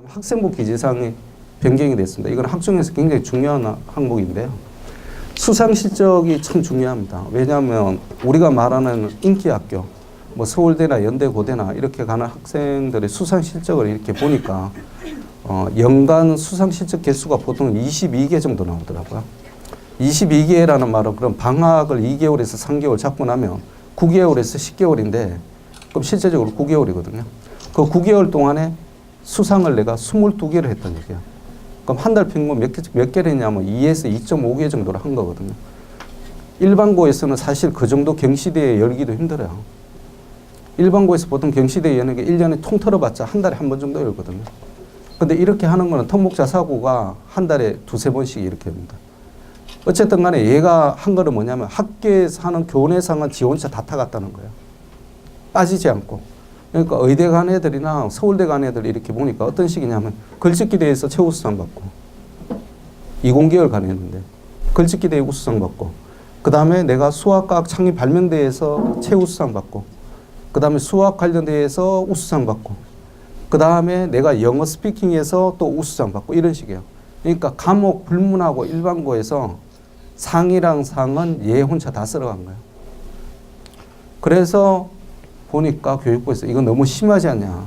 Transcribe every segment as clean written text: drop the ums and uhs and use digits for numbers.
학생부 기재사항이 변경이 됐습니다. 이건 학종에서 굉장히 중요한 항목인데요. 수상 실적이 참 중요합니다. 왜냐하면 우리가 말하는 인기 학교, 뭐 서울대나 연대, 고대나 이렇게 가는 학생들의 수상 실적을 이렇게 보니까 연간 수상 실적 개수가 보통 22개 정도 나오더라고요. 22개라는 말은 그럼 방학을 2개월에서 3개월 잡고 나면 9개월에서 10개월인데 그럼 실제적으로 9개월이거든요. 그 9개월 동안에 수상을 내가 22개를 했던 얘기야. 그럼 한 달 평균 몇 개를 했냐면 2에서 2.5개 정도를 한 거거든요. 일반고에서는 사실 그 정도 경시대에 열기도 힘들어요. 일반고에서 보통 경시대에 여는 게 1년에 통틀어 봤자 한 달에 한 번 정도 열거든요. 근데 이렇게 하는 거는 특목자사고가 한 달에 두세 번씩 이렇게 합니다. 어쨌든 간에 얘가 한 거는 뭐냐면 학교에서 하는 교내상은 지 혼자 다 타갔다는 거예요. 빠지지 않고. 그러니까 의대 간 애들이나 서울대 간 애들 이렇게 보니까 어떤 식이냐면 글짓기 대회에서 최우수상 받고 20개월 간했는데 글짓기 대회 우수상 받고 그 다음에 내가 수학과학 창립 발명대회에서 최우수상 받고 그 다음에 수학 관련 대회에서 우수상 받고 그 다음에 내가 영어 스피킹에서 또 우수상 받고 이런 식이에요. 그러니까 과목 불문하고 일반고에서 상이랑 상은 얘 혼자 다 쓸어간 거예요. 그래서 보니까 교육부에서 이건 너무 심하지 않냐.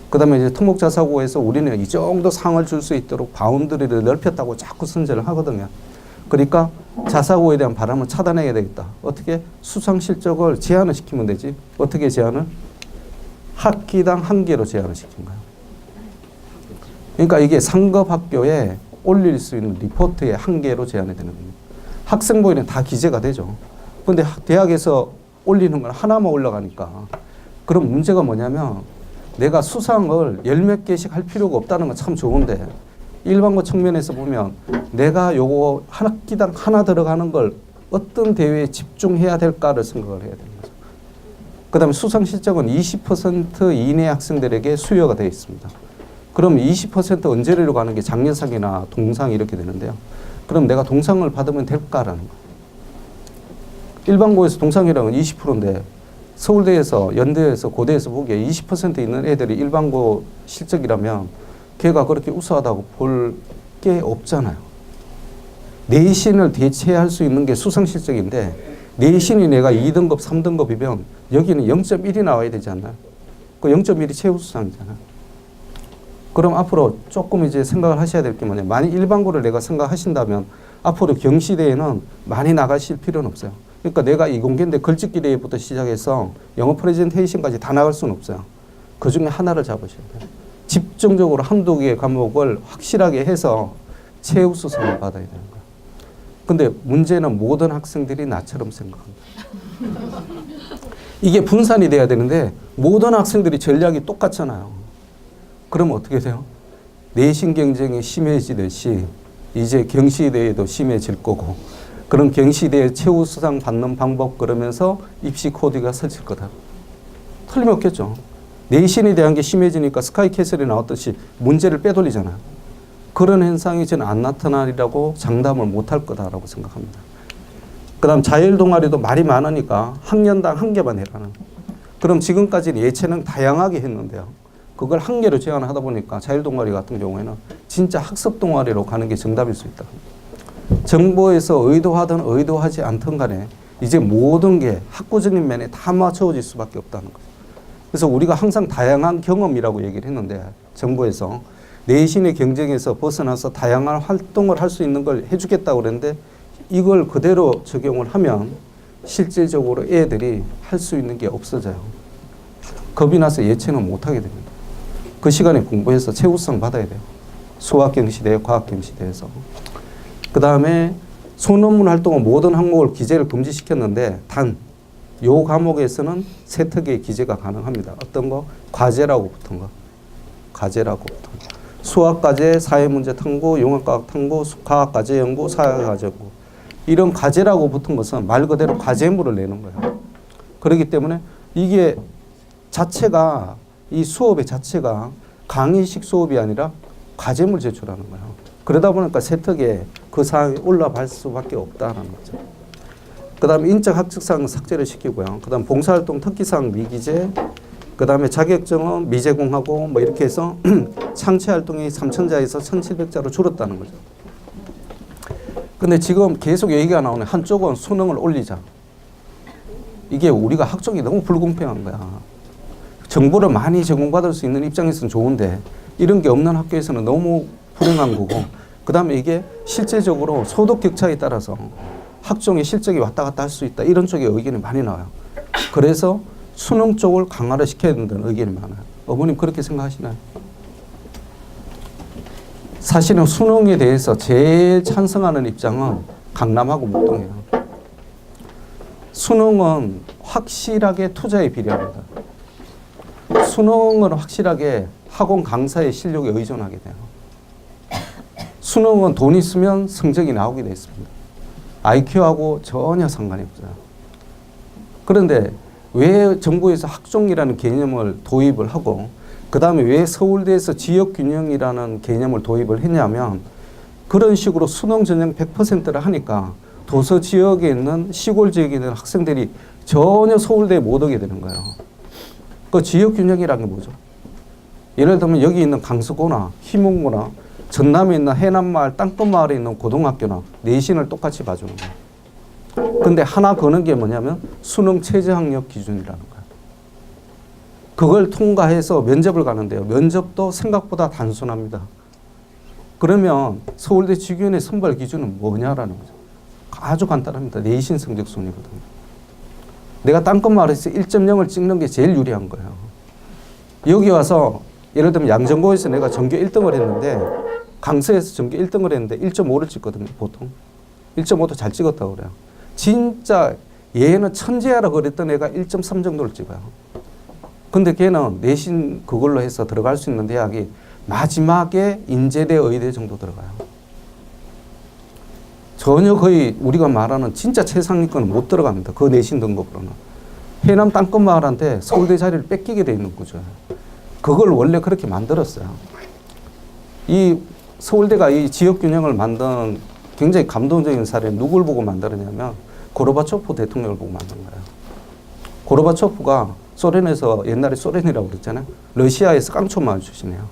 그 다음에 이제 특목자사고에서 우리는 이 정도 상을 줄 수 있도록 바운더리를 넓혔다고 자꾸 선제를 하거든요. 그러니까 자사고에 대한 바람을 차단해야 되겠다. 어떻게? 수상 실적을 제한을 시키면 되지. 어떻게 제한을? 학기당 1개로 제한을 시킨 거예요. 그러니까 이게 상급 학교에 올릴 수 있는 리포트의 1개로 제한이 되는 겁니다. 학생부에는 다 기재가 되죠. 그런데 대학에서 올리는 건 하나만 올라가니까 그럼 문제가 뭐냐면 내가 수상을 열 몇 개씩 할 필요가 없다는 건 참 좋은데 일반고 측면에서 보면 내가 요거 학기당 하나 들어가는 걸 어떤 대회에 집중해야 될까를 생각을 해야 되는 거죠. 그 다음에 수상 실적은 20% 이내 학생들에게 수여가 되어 있습니다. 그럼 20% 언제로 가는 게 장려상이나 동상 이렇게 되는데요. 그럼 내가 동상을 받으면 될까라는 거예요. 일반고에서 동상이라는 20%인데 서울대에서 연대에서 고대에서 보기에 20% 있는 애들이 일반고 실적이라면 걔가 그렇게 우수하다고 볼 게 없잖아요. 내신을 대체할 수 있는 게 수상 실적인데 내신이 내가 2등급, 3등급이면 여기는 0.1이 나와야 되지 않나요? 그 0.1이 최우수상이잖아요. 그럼 앞으로 조금 이제 생각을 하셔야 될 게 뭐냐면 만약 일반고를 내가 생각하신다면 앞으로 경시대에는 많이 나가실 필요는 없어요. 그러니까 내가 이공계인데 글짓기 대회부터 시작해서 영어 프레젠테이션까지 다 나갈 수는 없어요. 그 중에 하나를 잡으셔야 돼요. 집중적으로 한두 개의 과목을 확실하게 해서 최우수상을 받아야 되는 거예요. 근데 문제는 모든 학생들이 나처럼 생각합니다. 이게 분산이 돼야 되는데 모든 학생들이 전략이 똑같잖아요. 그러면 어떻게 돼요? 내신 경쟁이 심해지듯이 이제 경시대회도 심해질 거고 그런 경시대회 최우수상 받는 방법 그러면서 입시 코드가 설칠 거다. 틀림없겠죠. 내신에 대한 게 심해지니까 스카이캐슬이 나왔듯이 문제를 빼돌리잖아요. 그런 현상이 저는 안 나타나리라고 장담을 못할 거다라고 생각합니다. 그 다음 자율동아리도 말이 많으니까 학년당 1개만 해라는. 그럼 지금까지는 예체능 다양하게 했는데요. 그걸 1개로 제한하다 보니까 자율동아리 같은 경우에는 진짜 학습동아리로 가는 게 정답일 수 있다. 정부에서 의도하든 의도하지 않든 간에 이제 모든 게 학구적인 면에 다 맞춰질 수밖에 없다는 거예요. 그래서 우리가 항상 다양한 경험이라고 얘기를 했는데 정부에서 내신의 경쟁에서 벗어나서 다양한 활동을 할 수 있는 걸 해주겠다고 그랬는데 이걸 그대로 적용을 하면 실질적으로 애들이 할 수 있는 게 없어져요. 겁이 나서 예체능 못하게 됩니다. 그 시간에 공부해서 최우수상 받아야 돼요. 수학경시대, 과학경시대에서. 그 다음에 소논문 활동은 모든 항목을 기재를 금지시켰는데 단 요 과목에서는 세특의 기재가 가능합니다. 어떤 거? 과제라고 붙은 거. 과제라고 붙은 거. 수학과제, 사회문제 탐구, 용어과학 탐구, 과학과제 연구, 사회과제 연구. 이런 과제라고 붙은 것은 말 그대로 과제물을 내는 거예요. 그렇기 때문에 이게 자체가 이 수업의 자체가 강의식 수업이 아니라 과제물 제출하는 거예요. 그러다 보니까 세특에 그 사항이 올라갈 수밖에 없다는 거죠. 그 다음 인적 학적사항 삭제를 시키고요. 그 다음 봉사활동 특기사항 미기재, 그 다음에 자격증은 미제공하고 뭐 이렇게 해서 창체 활동이 3,000자에서 1,700자로 줄었다는 거죠. 근데 지금 계속 얘기가 나오네. 한쪽은 수능을 올리자. 이게 우리가 학종이 너무 불공평한 거야. 정보를 많이 제공받을 수 있는 입장에서는 좋은데 이런 게 없는 학교에서는 너무 불행한 거고, 그 다음에 이게 실제적으로 소득 격차에 따라서 학종의 실적이 왔다 갔다 할 수 있다. 이런 쪽의 의견이 많이 나와요. 그래서 수능 쪽을 강화를 시켜야 된다는 의견이 많아요. 어머님 그렇게 생각하시나요? 사실은 수능에 대해서 제일 찬성하는 입장은 강남하고 목동이에요. 수능은 확실하게 투자에 비례합니다. 수능은 확실하게 학원 강사의 실력에 의존하게 돼요. 수능은 돈 있으면 성적이 나오게 돼 있습니다. IQ하고 전혀 상관이 없어요. 그런데 왜 정부에서 학종이라는 개념을 도입을 하고 그 다음에 왜 서울대에서 지역균형이라는 개념을 도입을 했냐면 그런 식으로 수능 전형 100%를 하니까 도서 지역에 있는 시골 지역에 있는 학생들이 전혀 서울대에 못 오게 되는 거예요. 그 지역균형이라는 게 뭐죠? 예를 들면 여기 있는 강서구나 희문구나 전남에 있는 해남마을 땅끝마을에 있는 고등학교나 내신을 똑같이 봐주는 거예요. 근데 하나 거는 게 뭐냐면 수능 최저학력 기준이라는 거예요. 그걸 통과해서 면접을 가는데요. 면접도 생각보다 단순합니다. 그러면 서울대 직위원회 선발 기준은 뭐냐라는 거죠. 아주 간단합니다. 내신 성적 순이거든요. 내가 땅끝마을에서 1.0을 찍는 게 제일 유리한 거예요. 여기 와서 예를 들면 양정고에서 내가 전교 1등을 했는데 강서에서 전교 1등을 했는데 1.5를 찍거든요. 보통. 1.5도 잘 찍었다고 그래요. 진짜 얘는 천재야라 그랬던 애가 1.3 정도를 찍어요. 근데 걔는 내신 그걸로 해서 들어갈 수 있는 대학이 마지막에 인제대, 의대 정도 들어가요. 전혀 거의 우리가 말하는 진짜 최상위권은 못 들어갑니다. 그 내신 등급으로는. 해남 땅끝마을한테 서울대 자리를 뺏기게 돼 있는 구조예요. 그걸 원래 그렇게 만들었어요. 이 서울대가 이 지역균형을 만든 굉장히 감동적인 사례는 누굴 보고 만들었냐면 고르바초프 대통령을 보고 만든 거예요. 고르바초프가 소련에서 옛날에 소련이라고 그랬잖아요. 러시아에서 깡촌마을 출신이에요.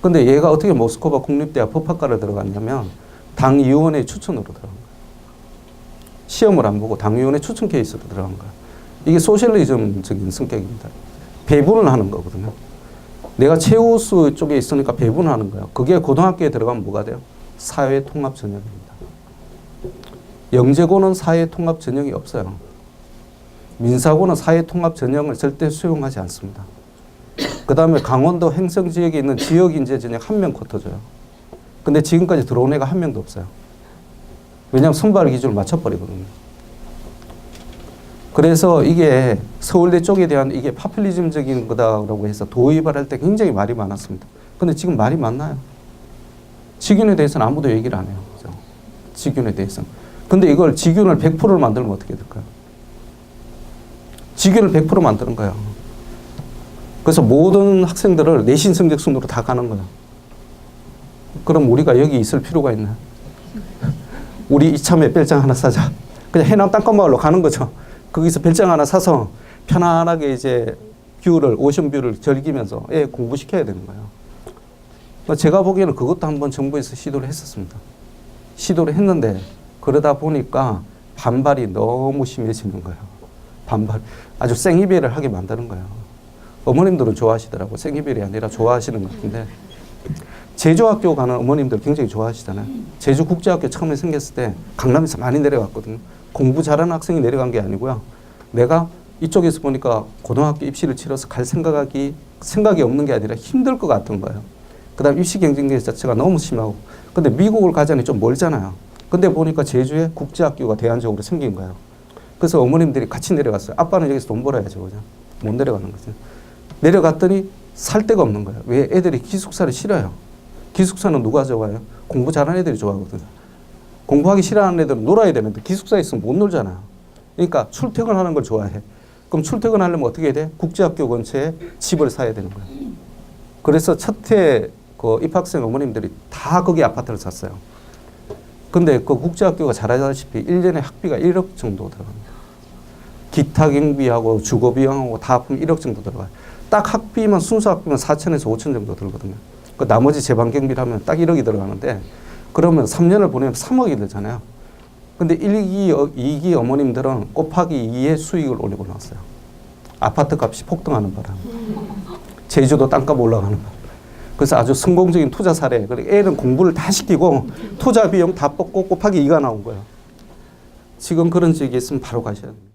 근데 얘가 어떻게 모스크바 국립대학 법학과를 들어갔냐면 당위원회 추천으로 들어간 거예요. 시험을 안 보고 당위원회 추천 케이스로 들어간 거예요. 이게 소셜리즘적인 성격입니다. 배분을 하는 거거든요. 내가 최우수 쪽에 있으니까 배분을 하는 거예요. 그게 고등학교에 들어가면 뭐가 돼요? 사회통합 전형입니다. 영재고는 사회통합 전형이 없어요. 민사고는 사회통합 전형을 절대 수용하지 않습니다. 그 다음에 강원도 횡성 지역에 있는 지역인재 전형 1명 쿼터줘요. 근데 지금까지 들어온 애가 1명도 없어요. 왜냐하면 선발 기준을 맞춰버리거든요. 그래서 이게 서울대 쪽에 대한 이게 파퓰리즘적인 거다라고 해서 도입을 할 때 굉장히 말이 많았습니다. 근데 지금 말이 많나요? 직윤에 대해서는 아무도 얘기를 안 해요. 그죠? 직윤에 대해서는. 근데 이걸 직윤을 100%를 만들면 어떻게 될까요? 직윤을 100% 만드는 거예요. 그래서 모든 학생들을 내신 성적 순으로 다 가는 거예요. 그럼 우리가 여기 있을 필요가 있나요? 우리 이참에 별장 하나 사자. 그냥 해남 땅끝마을로 가는 거죠. 거기서 별장 하나 사서 편안하게 이제 뷰를, 오션뷰를 즐기면서 애 공부시켜야 되는 거예요. 제가 보기에는 그것도 한번 정부에서 시도를 했었습니다. 시도를 했는데 그러다 보니까 반발이 너무 심해지는 거예요. 반발. 아주 생이별을 하게 만드는 거예요. 어머님들은 좋아하시더라고요. 생이별이 아니라 좋아하시는 것 같은데 제주학교 가는 어머님들 굉장히 좋아하시잖아요. 제주국제학교 처음에 생겼을 때 강남에서 많이 내려갔거든요. 공부 잘하는 학생이 내려간 게 아니고요. 내가 이쪽에서 보니까 고등학교 입시를 치러서 갈 생각이 없는 게 아니라 힘들 것 같은 거예요. 그 다음 입시 경쟁 자체가 너무 심하고. 근데 미국을 가자니 좀 멀잖아요. 근데 보니까 제주에 국제학교가 대안적으로 생긴 거예요. 그래서 어머님들이 같이 내려갔어요. 아빠는 여기서 돈 벌어야죠. 그냥. 못 내려가는 거죠. 내려갔더니 살 데가 없는 거예요. 왜? 애들이 기숙사를 싫어요. 기숙사는 누가 좋아해요? 공부 잘하는 애들이 좋아하거든요. 공부하기 싫어하는 애들은 놀아야 되는데 기숙사에 있으면 못 놀잖아요. 그러니까 출퇴근하는 걸 좋아해. 그럼 출퇴근하려면 어떻게 해야 돼? 국제학교 근처에 집을 사야 되는 거예요. 그래서 첫해 그 입학생 어머님들이 다 거기 아파트를 샀어요. 근데 그 국제학교가 잘 알다시피 1년에 학비가 1억 정도 들어갑니다. 기타 경비하고 주거 비용하고 다 합하면 1억 정도 들어가요. 딱 학비만 순수 학비만 4천에서 5천 정도 들거든요. 그 나머지 재반 경비를 하면 딱 1억이 들어가는데 그러면 3년을 보내면 3억이 되잖아요. 근데 1기, 2기 어머님들은 곱하기 2의 수익을 올리고 나왔어요. 아파트 값이 폭등하는 바람. 제주도 땅값 올라가는 바람. 그래서 아주 성공적인 투자 사례. 그리고 애는 공부를 다 시키고 투자 비용 다 뽑고 곱하기 2가 나온 거예요. 지금 그런 지역에 있으면 바로 가셔야 됩니다.